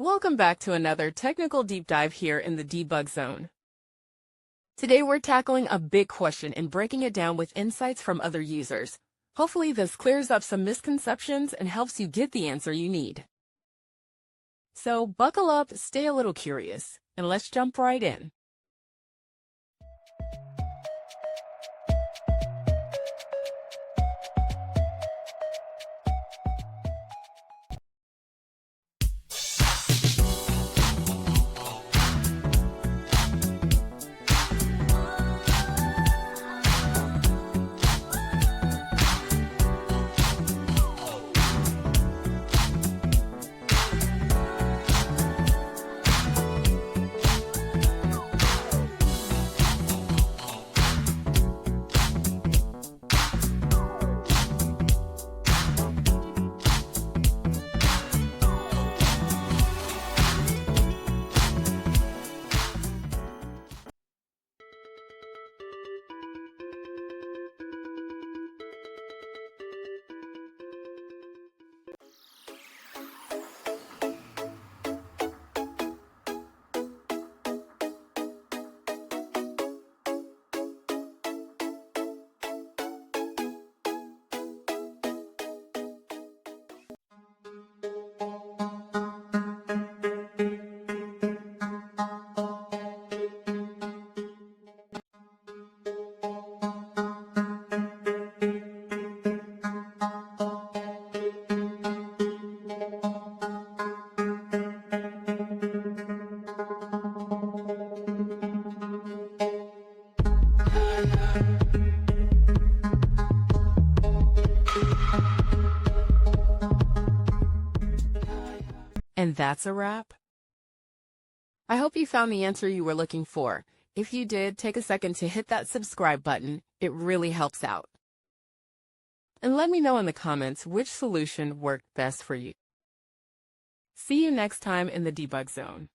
Welcome back to another technical deep dive here in the debug zone. Today we're tackling a big question and breaking it down with insights from other users. Hopefully this clears up some misconceptions and helps you get the answer you need. So buckle up, stay a little curious, and let's jump right in. And that's a wrap. I hope you found the answer you were looking for. If you did, take a second to hit that subscribe button. It really helps out. And let me know in the comments which solution worked best for you. See you next time in the debug zone.